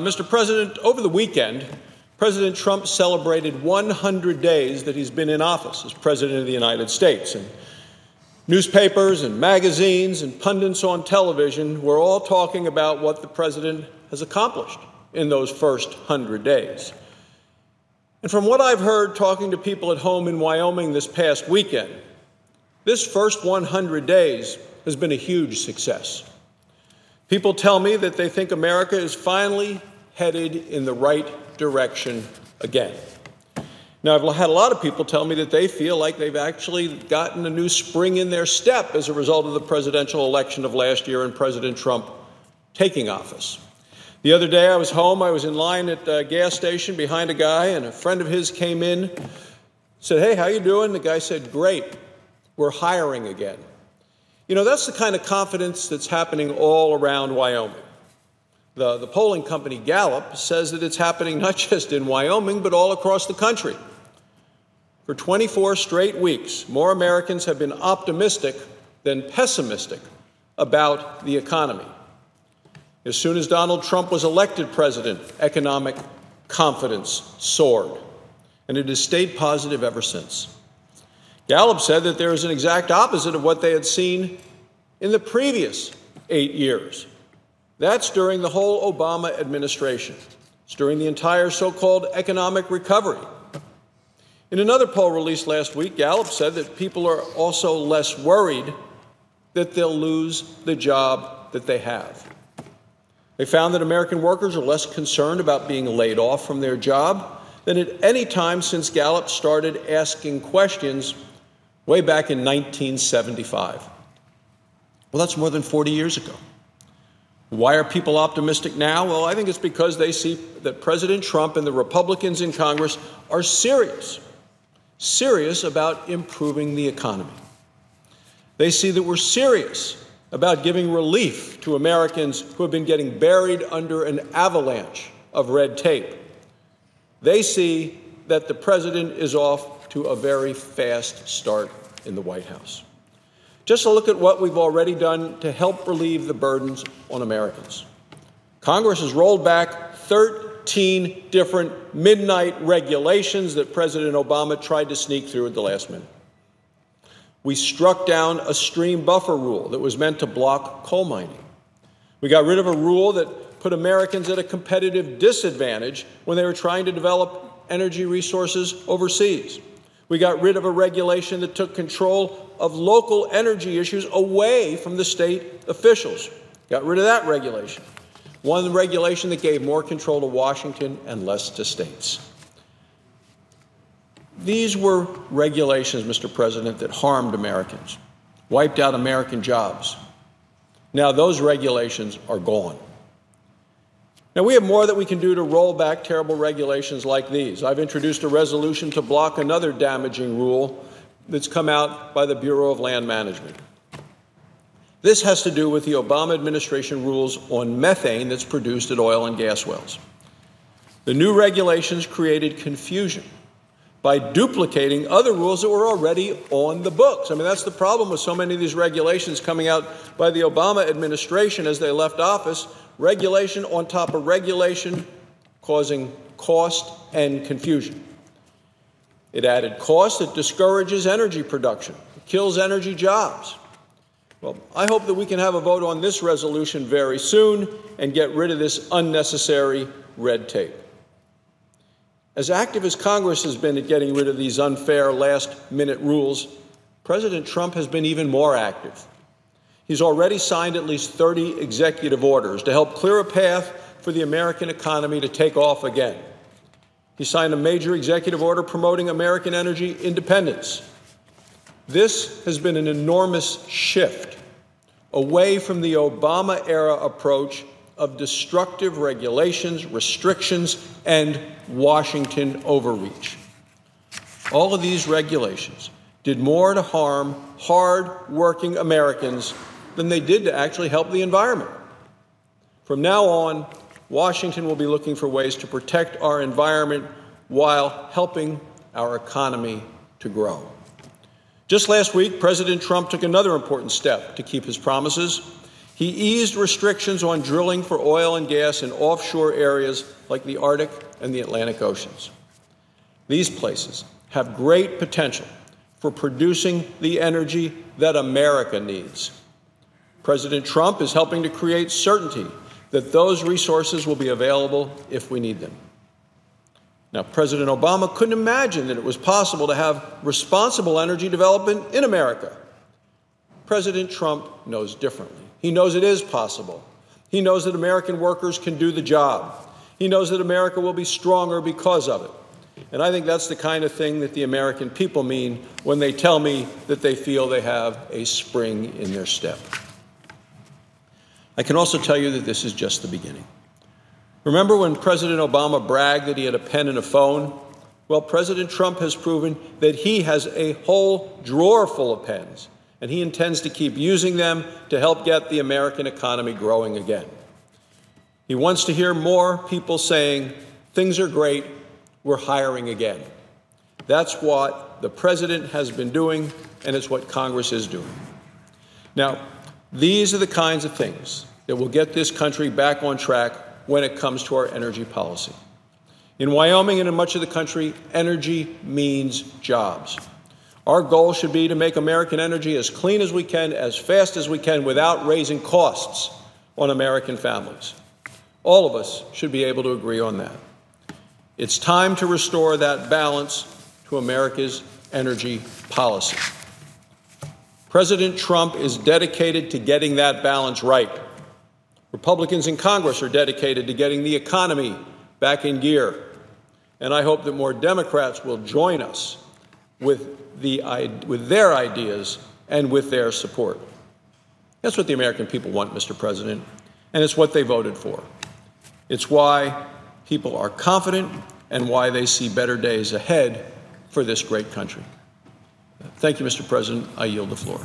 Mr. President, over the weekend, President Trump celebrated 100 days that he's been in office as President of the United States. And newspapers and magazines and pundits on television were all talking about what the President has accomplished in those first 100 days. And from what I've heard talking to people at home in Wyoming this past weekend, this first 100 days has been a huge success. People tell me that they think America is finally headed in the right direction again. Now, I've had a lot of people tell me that they feel like they've actually gotten a new spring in their step as a result of the presidential election of last year and President Trump taking office. The other day I was home, I was in line at a gas station behind a guy, and a friend of his came in, said, "Hey, how you doing?" The guy said, "Great, we're hiring again." You know, that's the kind of confidence that's happening all around Wyoming. The polling company Gallup says that it's happening not just in Wyoming, but all across the country. For 24 straight weeks, more Americans have been optimistic than pessimistic about the economy. As soon as Donald Trump was elected president, economic confidence soared, and it has stayed positive ever since. Gallup said that there is an exact opposite of what they had seen in the previous 8 years. That's during the whole Obama administration. It's during the entire so-called economic recovery. In another poll released last week, Gallup said that people are also less worried that they'll lose the job that they have. They found that American workers are less concerned about being laid off from their job than at any time since Gallup started asking questions way back in 1975. Well, that's more than 40 years ago. Why are people optimistic now? Well, I think it's because they see that President Trump and the Republicans in Congress are serious about improving the economy. They see that we're serious about giving relief to Americans who have been getting buried under an avalanche of red tape. They see that the president is off to a very fast start in the White House. Just a look at what we've already done to help relieve the burdens on Americans. Congress has rolled back 13 different midnight regulations that President Obama tried to sneak through at the last minute. We struck down a stream buffer rule that was meant to block coal mining. We got rid of a rule that put Americans at a competitive disadvantage when they were trying to develop energy resources overseas. We got rid of a regulation that took control of local energy issues away from the state officials. Got rid of that regulation. One regulation that gave more control to Washington and less to states. These were regulations, Mr. President, that harmed Americans, wiped out American jobs. Now those regulations are gone. Now, we have more that we can do to roll back terrible regulations like these. I've introduced a resolution to block another damaging rule that's come out by the Bureau of Land Management. This has to do with the Obama administration rules on methane that's produced at oil and gas wells. The new regulations created confusion by duplicating other rules that were already on the books. I mean, that's the problem with so many of these regulations coming out by the Obama administration as they left office. Regulation on top of regulation, causing cost and confusion. It added cost that discourages energy production, kills energy jobs. Well, I hope that we can have a vote on this resolution very soon and get rid of this unnecessary red tape. As active as Congress has been at getting rid of these unfair last-minute rules, President Trump has been even more active. He's already signed at least 30 executive orders to help clear a path for the American economy to take off again. He signed a major executive order promoting American energy independence. This has been an enormous shift away from the Obama-era approach of destructive regulations, restrictions, and Washington overreach. All of these regulations did more to harm hard-working Americans than they did to actually help the environment. From now on, Washington will be looking for ways to protect our environment while helping our economy to grow. Just last week, President Trump took another important step to keep his promises. He He eased restrictions on drilling for oil and gas in offshore areas like the Arctic and the Atlantic Oceans. These places have great potential for producing the energy that America needs. President Trump is helping to create certainty that those resources will be available if we need them. Now, President Obama couldn't imagine that it was possible to have responsible energy development in America. President Trump knows differently. He knows it is possible. He knows that American workers can do the job. He knows that America will be stronger because of it. And I think that's the kind of thing that the American people mean when they tell me that they feel they have a spring in their step. I can also tell you that this is just the beginning. Remember when President Obama bragged that he had a pen and a phone? Well, President Trump has proven that he has a whole drawer full of pens, and he intends to keep using them to help get the American economy growing again. He wants to hear more people saying, things are great, we're hiring again. That's what the president has been doing, and it's what Congress is doing. Now, these are the kinds of things that will get this country back on track when it comes to our energy policy. In Wyoming and in much of the country, energy means jobs. Our goal should be to make American energy as clean as we can, as fast as we can, without raising costs on American families. All of us should be able to agree on that. It's time to restore that balance to America's energy policy. President Trump is dedicated to getting that balance right. Republicans in Congress are dedicated to getting the economy back in gear. And I hope that more Democrats will join us with their ideas and with their support. That's what the American people want, Mr. President, and it's what they voted for. It's why people are confident and why they see better days ahead for this great country. Thank you, Mr. President. I yield the floor.